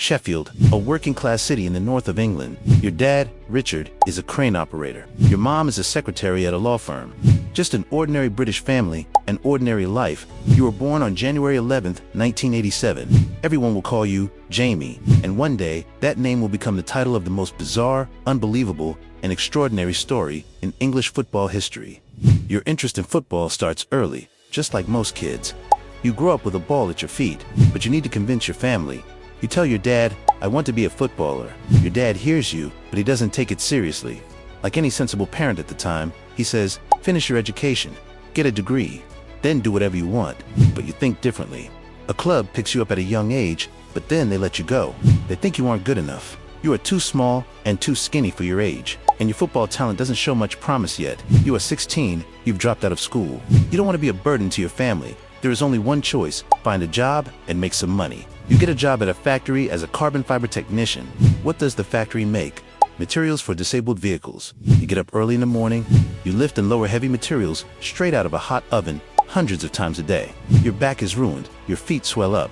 Sheffield, a working-class city in the north of England. Your dad, Richard, is a crane operator. Your mom is a secretary at a law firm. Just an ordinary British family, an ordinary life. You were born on January 11th, 1987. Everyone will call you Jamie, and one day, that name will become the title of the most bizarre, unbelievable, and extraordinary story in English football history. Your interest in football starts early, just like most kids. You grow up with a ball at your feet, but you need to convince your family. You tell your dad, "I want to be a footballer." Your dad hears you, but he doesn't take it seriously. Like any sensible parent at the time, he says, "Finish your education, get a degree, then do whatever you want." But you think differently. A club picks you up at a young age, but then they let you go. They think you aren't good enough. You are too small and too skinny for your age, and your football talent doesn't show much promise yet. You are 16, you've dropped out of school. You don't want to be a burden to your family. There is only one choice: find a job and make some money. You get a job at a factory as a carbon fiber technician. What does the factory make? Materials for disabled vehicles. You get up early in the morning, you lift and lower heavy materials straight out of a hot oven hundreds of times a day. Your back is ruined, your feet swell up.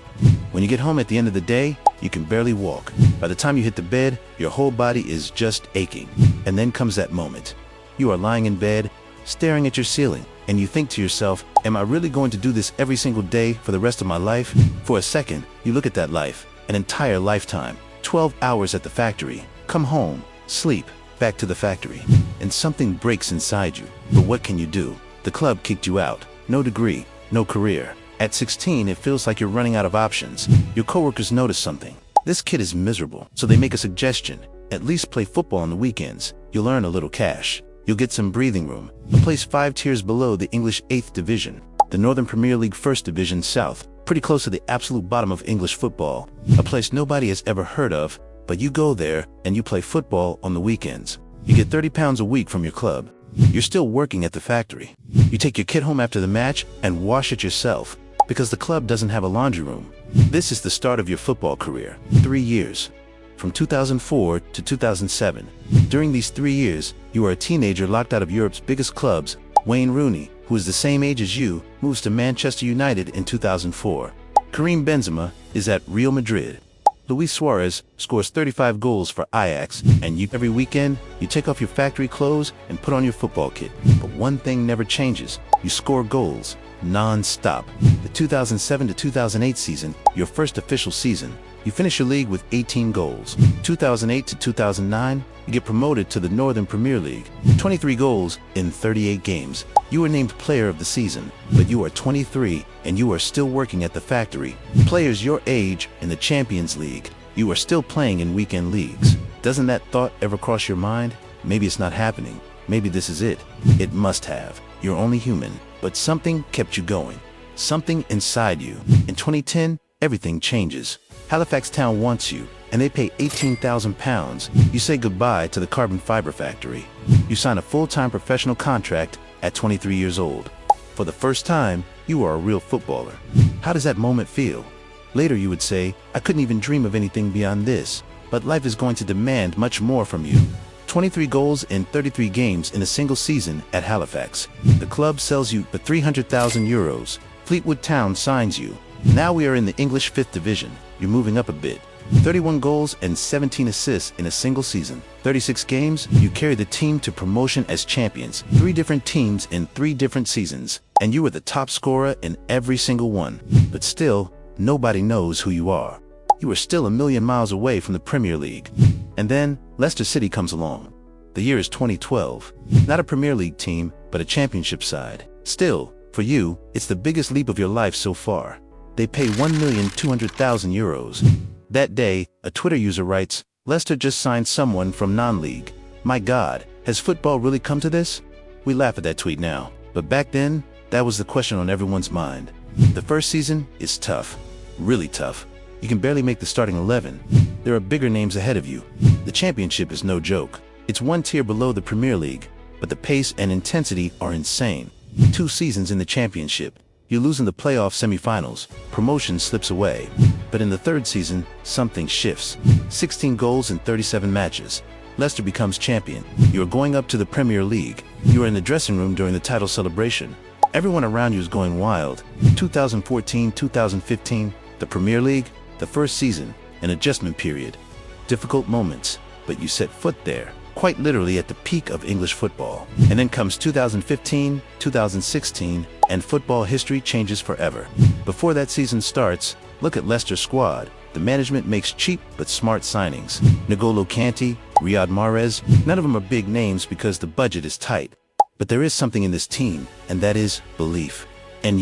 When you get home at the end of the day, you can barely walk. By the time you hit the bed, your whole body is just aching. And then comes that moment. You are lying in bed, staring at your ceiling, and you think to yourself, "Am I really going to do this every single day for the rest of my life?" For a second, you look at that life, an entire lifetime, 12 hours at the factory, come home, sleep, back to the factory, and something breaks inside you. But what can you do? The club kicked you out. No degree, no career. At 16, it feels like you're running out of options. Your coworkers notice something. This kid is miserable, so they make a suggestion. At least play football on the weekends. You'll earn a little cash. You'll get some breathing room. A place 5 tiers below the English 8th Division, the Northern Premier League 1st Division South, pretty close to the absolute bottom of English football. A place nobody has ever heard of, but you go there and you play football on the weekends. You get £30 a week from your club. You're still working at the factory. You take your kid home after the match and wash it yourself, because the club doesn't have a laundry room. This is the start of your football career. 3 years. From 2004 to 2007. During these 3 years, you are a teenager locked out of Europe's biggest clubs. Wayne Rooney, who is the same age as you, moves to Manchester United in 2004. Karim Benzema is at Real Madrid. Luis Suarez scores 35 goals for Ajax, and every weekend, you take off your factory clothes and put on your football kit. But one thing never changes: you score goals, non-stop. The 2007 to 2008 season, your first official season, you finish your league with 18 goals. 2008 to 2009, you get promoted to the Northern Premier League. 23 goals in 38 games. You were named player of the season, but you are 23 and you are still working at the factory. Players your age in the Champions League, you are still playing in weekend leagues. Doesn't that thought ever cross your mind? Maybe it's not happening. Maybe this is it. It must have. You're only human, but something kept you going. Something inside you. In 2010, everything changes. Halifax Town wants you, and they pay £18,000. You say goodbye to the carbon fiber factory. You sign a full-time professional contract at 23 years old. For the first time, you are a real footballer. How does that moment feel? Later you would say, "I couldn't even dream of anything beyond this." But life is going to demand much more from you. 23 goals in 33 games in a single season at Halifax. The club sells you for €300,000. Fleetwood Town signs you. Now we are in the English 5th Division. You're moving up a bit. 31 goals and 17 assists in a single season. 36 games, you carry the team to promotion as champions. 3 different teams in 3 different seasons. And you were the top scorer in every single one. But still, nobody knows who you are. You are still a million miles away from the Premier League. And then, Leicester City comes along. The year is 2012. Not a Premier League team, but a championship side. Still, for you, it's the biggest leap of your life so far. They pay €1,200,000. That day, a Twitter user writes, "Leicester just signed someone from non-league. My God, has football really come to this?" We laugh at that tweet now, but back then, that was the question on everyone's mind. The first season is tough, really tough. You can barely make the starting 11. There are bigger names ahead of you. The championship is no joke. It's 1 tier below the Premier League, but the pace and intensity are insane. 2 seasons in the championship. You lose in the playoff semifinals, promotion slips away. But in the 3rd season, something shifts. 16 goals in 37 matches. Leicester becomes champion. You are going up to the Premier League. You are in the dressing room during the title celebration. Everyone around you is going wild. 2014-2015, the Premier League, the first season, an adjustment period, difficult moments, but you set foot there, quite literally at the peak of English football. And then comes 2015, 2016, and football history changes forever. Before that season starts, look at Leicester's squad. The management makes cheap but smart signings. N'Golo Kante, Riyad Mahrez, none of them are big names because the budget is tight. But there is something in this team, and that is belief. And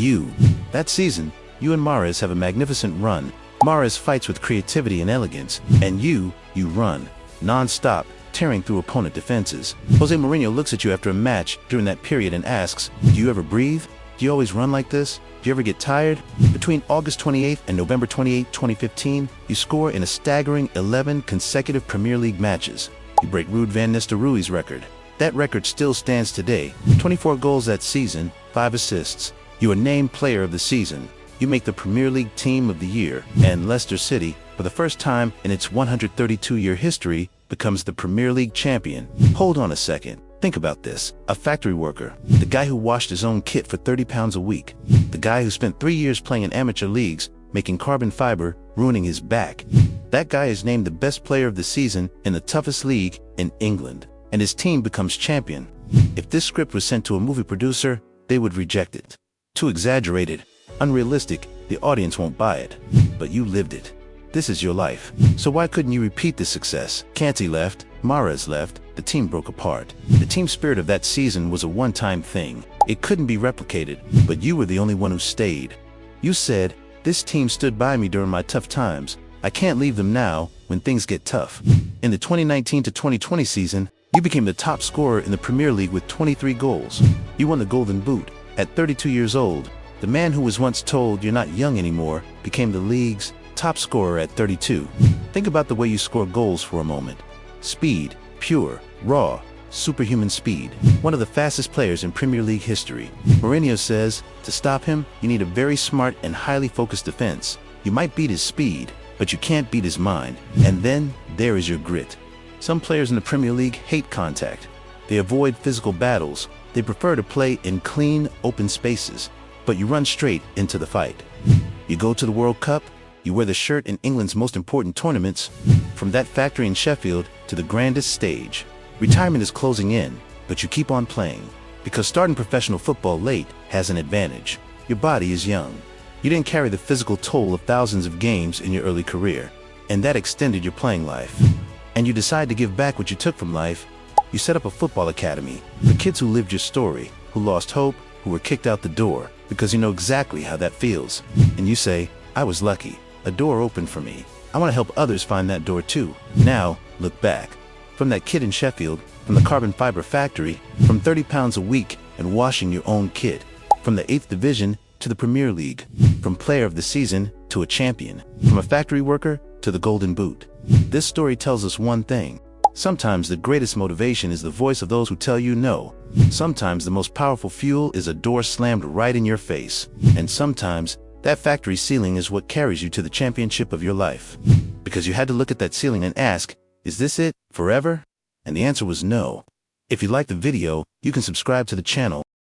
that season, you and Mahrez have a magnificent run. Mahrez fights with creativity and elegance, and you run, non-stop, tearing through opponent defenses. Jose Mourinho looks at you after a match during that period and asks, do you ever breathe? Do you always run like this? Do you ever get tired? Between August 28th and November 28, 2015, you score in a staggering 11 consecutive Premier League matches. You break Ruud van Nistelrooy's record. That record still stands today. 24 goals that season, 5 assists. You are named Player of the Season. You make the Premier League Team of the Year, and Leicester City, for the first time in its 132-year history, becomes the Premier League champion. Hold on a second. Think about this. A factory worker, the guy who washed his own kit for £30 a week, the guy who spent 3 years playing in amateur leagues, making carbon fiber, ruining his back. That guy is named the best player of the season in the toughest league in England, and his team becomes champion. If this script was sent to a movie producer, they would reject it. Too exaggerated, unrealistic, the audience won't buy it. But you lived it. This is your life. So why couldn't you repeat this success? Kante left, Mahrez left, the team broke apart. The team spirit of that season was a one-time thing. It couldn't be replicated, but you were the only one who stayed. You said, this team stood by me during my tough times. I can't leave them now when things get tough. In the 2019 to 2020 season, you became the top scorer in the Premier League with 23 goals. You won the Golden Boot. At 32 years old, the man who was once told you're not young anymore became the league's top scorer at 32. Think about the way you score goals for a moment. Speed, pure, raw, superhuman speed. One of the fastest players in Premier League history. Mourinho says, to stop him, you need a very smart and highly focused defense. You might beat his speed, but you can't beat his mind. And then, there is your grit. Some players in the Premier League hate contact. They avoid physical battles. They prefer to play in clean, open spaces. But you run straight into the fight. You go to the World Cup, you wear the shirt in England's most important tournaments, from that factory in Sheffield to the grandest stage. Retirement is closing in, but you keep on playing. Because starting professional football late has an advantage. Your body is young. You didn't carry the physical toll of thousands of games in your early career, and that extended your playing life. And you decide to give back what you took from life. You set up a football academy for kids who lived your story, who lost hope, who were kicked out the door, because you know exactly how that feels. And you say, I was lucky. A door opened for me. I want to help others find that door too. Now, look back. From that kid in Sheffield, from the carbon fiber factory, from £30 a week and washing your own kit, from the 8th Division to the Premier League, from Player of the Season to a champion, from a factory worker to the Golden Boot. This story tells us one thing. Sometimes the greatest motivation is the voice of those who tell you no. Sometimes the most powerful fuel is a door slammed right in your face. And sometimes that factory ceiling is what carries you to the championship of your life. Because you had to look at that ceiling and ask, is this it, forever? And the answer was no. If you liked the video, you can subscribe to the channel